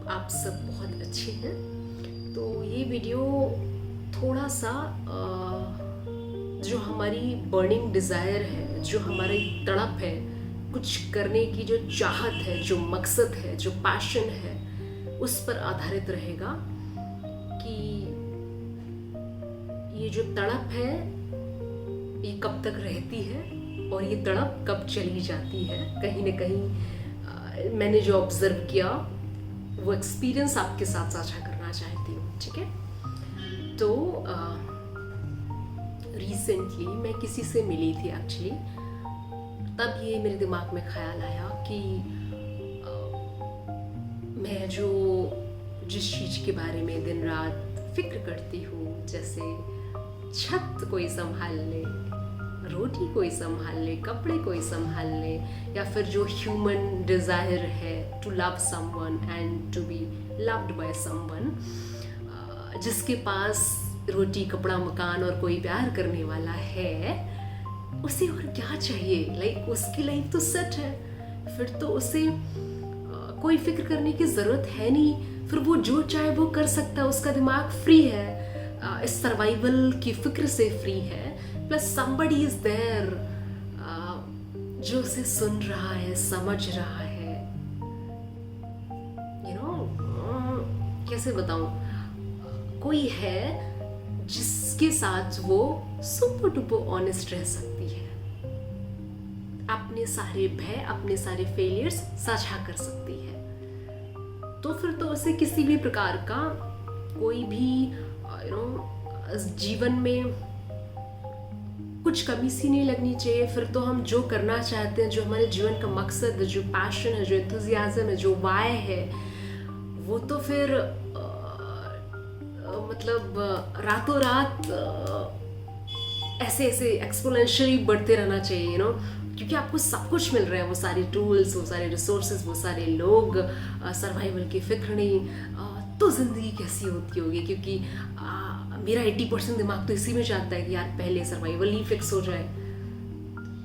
आप सब बहुत अच्छे हैं। तो ये वीडियो थोड़ा सा जो हमारी बर्निंग डिज़ायर है, जो हमारी तड़प है, कुछ करने की जो चाहत है, जो मकसद है, जो पैशन है, उस पर आधारित रहेगा कि ये जो तड़प है ये कब तक रहती है और ये तड़प कब चली जाती है। कहीं ना कहीं मैंने जो ऑब्जर्व किया वो एक्सपीरियंस आपके साथ साझा करना चाहती हूँ। ठीक है, तो रिसेंटली मैं किसी से मिली थी एक्चुअली, तब ये मेरे दिमाग में ख्याल आया कि मैं जो जिस चीज़ के बारे में दिन रात फिक्र करती हूँ, जैसे छत कोई संभाल ले, रोटी कोई संभाल ले, कपड़े कोई संभाल ले, या फिर जो ह्यूमन डिज़ायर है to love someone and to be loved by someone, जिसके पास रोटी कपड़ा मकान और कोई प्यार करने वाला है, उसे और क्या चाहिए। लाइक उसकी लाइफ तो सेट है, फिर तो उसे कोई फिक्र करने की ज़रूरत है नहीं, फिर वो जो चाहे वो कर सकता है, उसका दिमाग फ्री है, इस सर्वाइवल की फिक्र से फ्री है। प्लस somebody is there जो उसे सुन रहा है, समझ रहा है। कैसे बताऊं, कोई है जिसके साथ वो सुपर डुपर ऑनेस्ट रह सकती है, अपने सारे भय, अपने सारे फेलियर्स साझा कर सकती है। तो फिर तो उसे किसी भी प्रकार का कोई भी जीवन में कुछ कमी सी नहीं लगनी चाहिए। फिर तो हम जो करना चाहते हैं, जो हमारे जीवन का मकसद है, जो पैशन है, जो एंथुजियाज्म है, जो वाय है, वो तो फिर मतलब रातों रात ऐसे ऐसे एक्सपोनेंशियली बढ़ते रहना चाहिए, क्योंकि आपको सब कुछ मिल रहा है, वो सारे टूल्स, वो सारे रिसोर्सेज, वो सारे लोग, सर्वाइवल की फिक्र नहीं, तो ज़िंदगी कैसी होती होगी। क्योंकि मेरा 80% दिमाग तो इसी में जाता है कि यार पहले सर्वाइवल ही फिक्स हो जाए,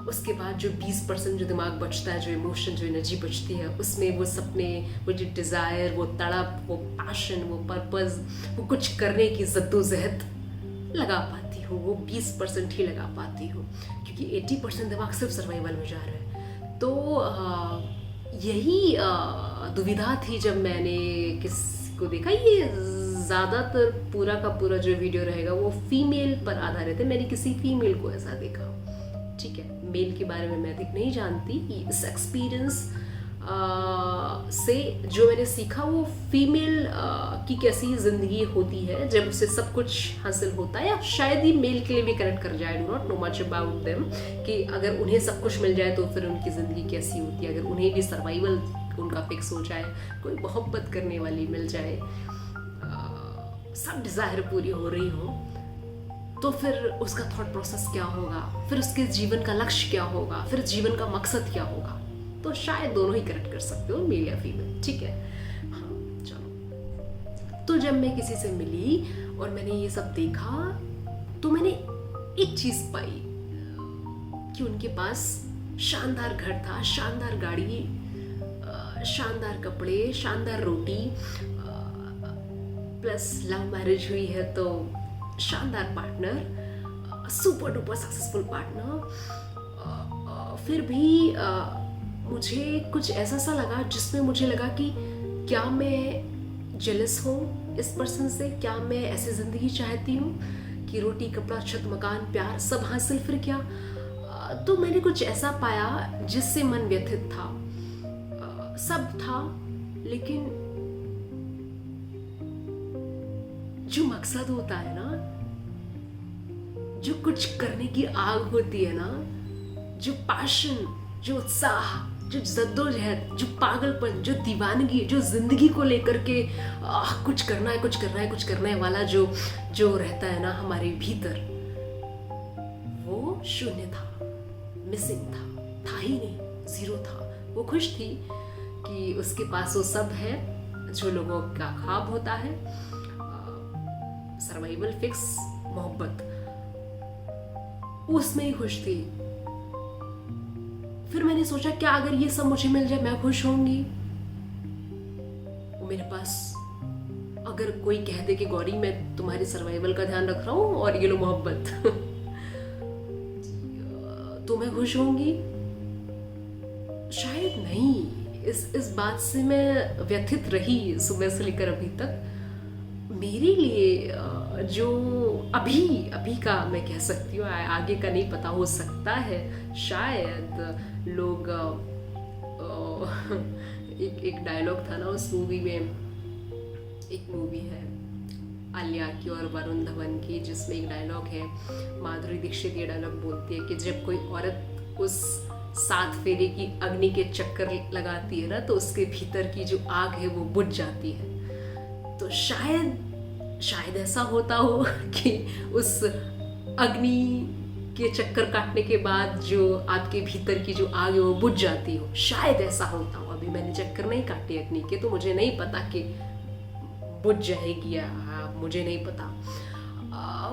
उसके बाद जो 20% जो दिमाग बचता है, जो इमोशन, जो एनर्जी बचती है, उसमें वो सपने, वो जो डिज़ायर, वो तड़प, वो पैशन, वो पर्पस, वो कुछ करने की जद्दोजहद लगा पाती हूँ, वो 20% ही लगा पाती हूँ, क्योंकि 80% दिमाग सिर्फ सर्वाइवल में जा रहा है। तो यही दुविधा थी जब मैंने किसी को देखा। ये ज़्यादातर पूरा का पूरा जो वीडियो रहेगा वो फीमेल पर आधारित है। मैंने किसी फीमेल को ऐसा देखा, ठीक है, मेल के बारे में मैं अधिक नहीं जानती। इस एक्सपीरियंस से जो मैंने सीखा वो फीमेल की कैसी ज़िंदगी होती है जब उसे सब कुछ हासिल होता है, या शायद ही मेल के लिए भी कनेक्ट कर जाए। Do not know much about them कि अगर उन्हें सब कुछ मिल जाए तो फिर उनकी ज़िंदगी कैसी होती है। अगर उन्हें भी सर्वाइवल उनका फिक्स हो जाए, कोई मोहब्बत करने वाली मिल जाए, सब डिज़ायर पूरी हो रही हो, तो फिर उसका थॉट प्रोसेस क्या होगा, फिर उसके जीवन का लक्ष्य क्या होगा, फिर जीवन का मकसद क्या होगा। तो शायद दोनों ही करेक्ट कर सकते हो, मेल या फीमेल, ठीक है। हाँ, चलो। तो जब मैं किसी से मिली और मैंने ये सब देखा, तो मैंने एक चीज़ पाई कि उनके पास शानदार घर था, शानदार गाड़ी, शानदार कपड़े, शानदार रोटी, प्लस लव मैरिज हुई है तो शानदार partner, super duper successful partner. फिर भी मुझे कुछ ऐसा सा लगा जिसमें मुझे लगा कि क्या मैं जेलस हूँ इस पर्सन से, क्या मैं ऐसी ज़िंदगी चाहती हूँ कि रोटी कपड़ा छत मकान प्यार सब हासिल, फिर क्या। तो मैंने कुछ ऐसा पाया जिससे मन व्यथित था। सब था, लेकिन जो मकसद होता है ना, जो कुछ करने की आग होती है ना, जो पैशन, जो उत्साह, जो जद्दोजहद, जो पागलपन, जो दीवानगी, जो जिंदगी को लेकर के कुछ करना है, कुछ करना है, कुछ करना है वाला जो रहता है ना हमारे भीतर, वो शून्य था, मिसिंग था ही नहीं, जीरो था। वो खुश थी कि उसके पास वो सब है जो लोगों का ख्वाब होता है, सर्वाइवल फिक्स, मोहब्बत, उसमें ही खुश थी। फिर मैंने सोचा क्या अगर ये सब मुझे मिल जाए मैं खुश होंगी। मेरे पास अगर कोई कह दे कि गौरी मैं तुम्हारी सर्वाइवल का ध्यान रख रहा हूँ और ये लो मोहब्बत तो मैं खुश होंगी? शायद नहीं। इस बात से मैं व्यथित रही सुबह से लेकर अभी तक। मेरे लिए जो अभी का मैं कह सकती हूँ, आगे का नहीं पता, हो सकता है शायद लोग एक डायलॉग था ना उस मूवी में, एक मूवी है आलिया की और वरुण धवन की, जिसमें एक डायलॉग है, माधुरी दीक्षित ये डायलॉग बोलती है कि जब कोई औरत उस 7 फेरे की अग्नि के चक्कर लगाती है ना, तो उसके भीतर की जो आग है वो बुझ जाती है। तो शायद ऐसा होता हो कि उस अग्नि के चक्कर काटने के बाद जो आपके भीतर की जो आग है वो बुझ जाती हो, शायद ऐसा होता हो। अभी मैंने चक्कर नहीं काटे अग्नि के, तो मुझे नहीं पता कि बुझ जाएगी या मुझे नहीं पता।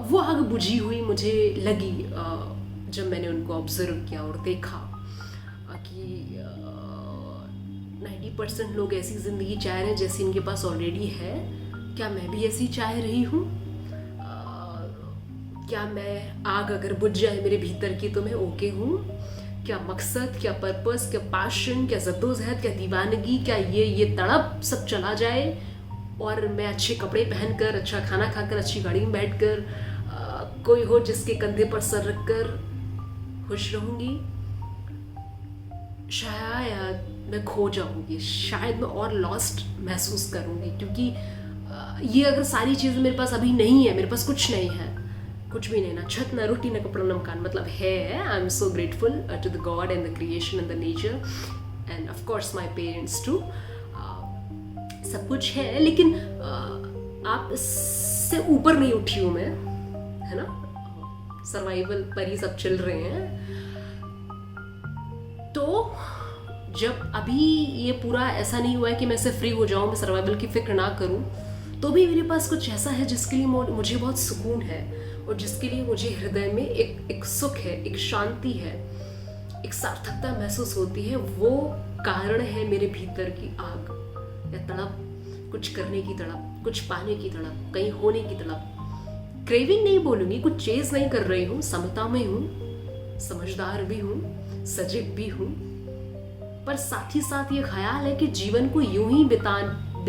वो आग बुझी हुई मुझे लगी जब मैंने उनको ऑब्जर्व किया और देखा कि 90% लोग ऐसी ज़िंदगी चाह रहे हैं जैसी इनके पास ऑलरेडी है। क्या मैं भी ऐसी चाह रही हूँ? क्या मैं आग अगर बुझ जाए मेरे भीतर की तो मैं ओके हूँ? क्या मकसद, क्या पर्पस, क्या पैशन, क्या जद्दोजहद, क्या दीवानगी, क्या ये तड़प सब चला जाए और मैं अच्छे कपड़े पहनकर, अच्छा खाना खाकर, अच्छी गाड़ी में बैठकर कोई हो जिसके कंधे पर सर रखकर खुश रहूँगी? शायद मैं खो जाऊँगी, शायद मैं और लॉस्ट महसूस करूँगी, क्योंकि ये अगर सारी चीज़ें मेरे पास अभी नहीं है, मेरे पास कुछ नहीं है, कुछ भी नहीं, ना छत, ना रोटी, ना कपड़ा, ना मकान, मतलब है, I am so grateful to the God and the creation and the nature and of course my parents too. सब कुछ है, लेकिन आप इससे ऊपर नहीं उठी हूँ मैं, है ना। सर्वाइवल पर ही सब चल रहे हैं। तो जब अभी ये पूरा ऐसा नहीं हुआ है कि मैं इससे फ्री हो जाऊँ, मैं सर्वाइवल की फिक्र ना करूँ, तो भी मेरे पास कुछ ऐसा है जिसके लिए मुझे बहुत सुकून है और जिसके लिए मुझे हृदय में एक सुख है, एक शांति है, एक सार्थकता महसूस होती है। वो कारण है मेरे भीतर की आग या तड़प, कुछ करने की तड़प, कुछ पाने की तड़प, कहीं होने की तड़प। क्रेविंग नहीं बोलूंगी, कुछ चेज नहीं कर रही हूँ, समता में हूँ, समझदार भी हूँ, सजग भी हूँ, पर साथ ही साथ ये ख्याल है कि जीवन को यूं ही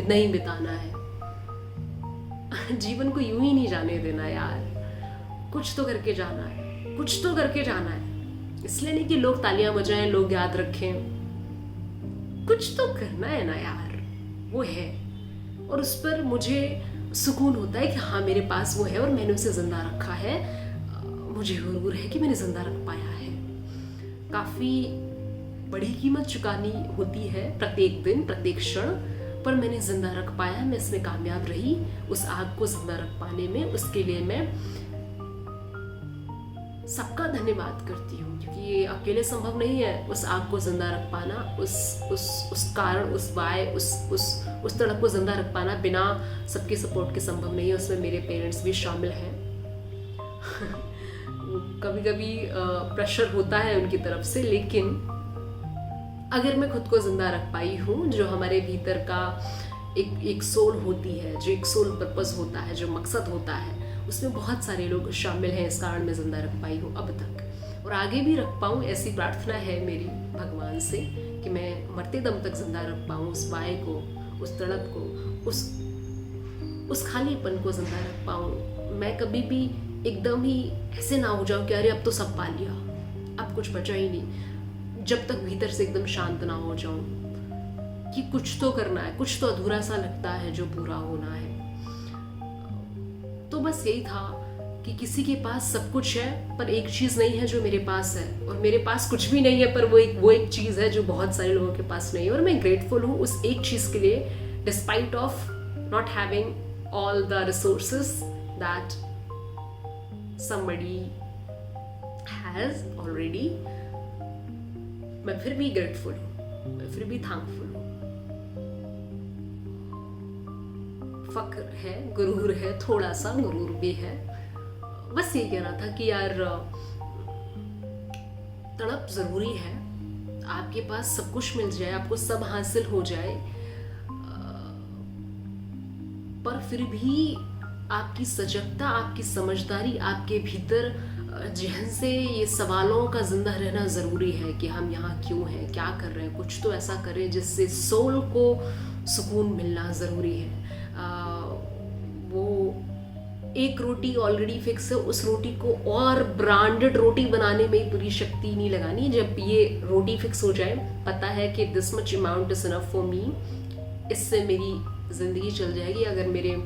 नहीं बिताना है। जीवन को यूं ही नहीं जाने देना यार, कुछ तो करके जाना है, कुछ तो करके जाना है। इसलिए नहीं कि लोग तालियां बजाएं, लोग याद रखें, कुछ तो करना है ना यार, वो है। और उस पर मुझे सुकून होता है कि हाँ मेरे पास वो है और मैंने उसे जिंदा रखा है। मुझे हुरूर है कि मैंने जिंदा रख पाया है। काफ़ी बड़ी कीमत चुकानी होती है प्रत्येक दिन, प्रत्येक क्षण, पर मैंने जिंदा रख पाया, मैं इसमें कामयाब रही उस आग को जिंदा रख पाने में। उसके लिए मैं सबका धन्यवाद करती हूँ, क्योंकि ये अकेले संभव नहीं है उस आग को जिंदा रख पाना, उस कारण, उस वाय, उस तड़प को जिंदा रख पाना बिना सबके सपोर्ट के संभव नहीं है। उसमें मेरे पेरेंट्स भी शामिल हैं। कभी कभी प्रेशर होता है उनकी तरफ से, लेकिन अगर मैं खुद को जिंदा रख पाई हूँ, जो हमारे भीतर का एक सोल होती है, जो एक सोल पर्पस होता है, जो मकसद होता है, उसमें बहुत सारे लोग शामिल हैं। इस कारण मैं जिंदा रख पाई हूँ अब तक और आगे भी रख पाऊँ, ऐसी प्रार्थना है मेरी भगवान से कि मैं मरते दम तक जिंदा रख पाऊँ उस वाय को, उस तड़प को, उस खालीपन को जिंदा रख पाऊँ। मैं कभी भी एकदम ही ऐसे ना हो जाऊँ कि अरे अब तो सब पा लिया, अब कुछ बचा ही नहीं, जब तक भीतर से एकदम शांत ना हो जाऊँ कि कुछ तो करना है, कुछ तो अधूरा सा लगता है जो पूरा होना है। तो बस यही था कि किसी के पास सब कुछ है पर एक चीज़ नहीं है जो मेरे पास है, और मेरे पास कुछ भी नहीं है पर वो एक चीज़ है जो बहुत सारे लोगों के पास नहीं है। और मैं ग्रेटफुल हूँ उस एक चीज़ के लिए, despite of not having all the resources that somebody has already। मैं फिर भी ग्रेटफुल हूँ, मैं फिर भी थैंकफुल हूँ। फक्र है, गुरूर है, थोड़ा सा गुरूर भी है। बस ये कहना था कि यार तड़प जरूरी है। आपके पास सब कुछ मिल जाए, आपको सब हासिल हो जाए, पर फिर भी आपकी सजगता, आपकी समझदारी, आपके भीतर जहन से ये सवालों का जिंदा रहना ज़रूरी है कि हम यहाँ क्यों हैं, क्या कर रहे हैं, कुछ तो ऐसा करें जिससे सोल को सुकून मिलना ज़रूरी है। वो एक रोटी ऑलरेडी फिक्स है, उस रोटी को और ब्रांडेड रोटी बनाने में पूरी शक्ति नहीं लगानी। जब ये रोटी फिक्स हो जाए, पता है कि this much amount is enough for me, इससे मेरी ज़िंदगी चल जाएगी। अगर मेरे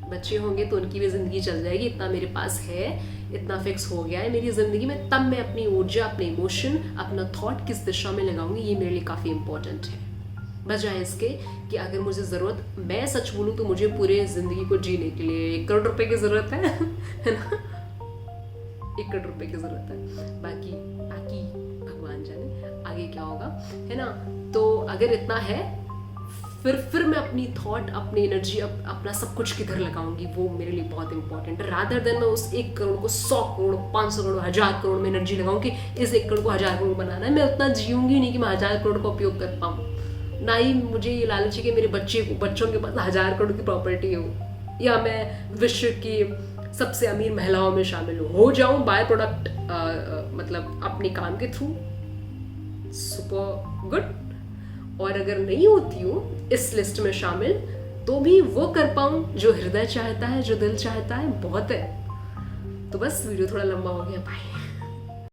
बच्चे होंगे तो उनकी भी ज़िंदगी चल जाएगी, इतना मेरे पास है, इतना फिक्स हो गया है मेरी ज़िंदगी में, तब मैं अपनी ऊर्जा, अपने इमोशन, अपना थॉट किस दिशा में लगाऊंगी, ये मेरे लिए काफ़ी इंपॉर्टेंट है। बजाय इसके कि अगर मुझे ज़रूरत, मैं सच बोलूँ तो मुझे पूरे ज़िंदगी को जीने के लिए 1 करोड़ रुपए की ज़रूरत है ना, 1 करोड़ रुपए की ज़रूरत है, बाकी बाकी भगवान जाने आगे क्या होगा, है ना। तो अगर इतना है, फिर मैं अपनी थॉट, अपनी एनर्जी, अपना सब कुछ किधर लगाऊंगी, वो मेरे लिए बहुत इंपॉर्टेंट है। रादर देन मैं उस 1 करोड़ को 100 करोड़, 500 करोड़, 1000 करोड़ में एनर्जी लगाऊं कि इस 1 करोड़ को 1000 करोड़ बनाना है। मैं उतना जीऊंगी नहीं कि मैं 1000 करोड़ का उपयोग कर पाऊँ, ना ही मुझे ये लालच है कि मेरे बच्चों के पास 1000 करोड़ की प्रॉपर्टी हो, या मैं विश्व की सबसे अमीर महिलाओं में शामिल हो जाऊं बाय प्रोडक्ट, मतलब अपने काम के थ्रू। Super good. और अगर नहीं होती हूँ इस लिस्ट में शामिल, तो भी वो कर पाऊँ जो हृदय चाहता है, जो दिल चाहता है, बहुत है। तो बस वीडियो थोड़ा लंबा हो गया, बाय।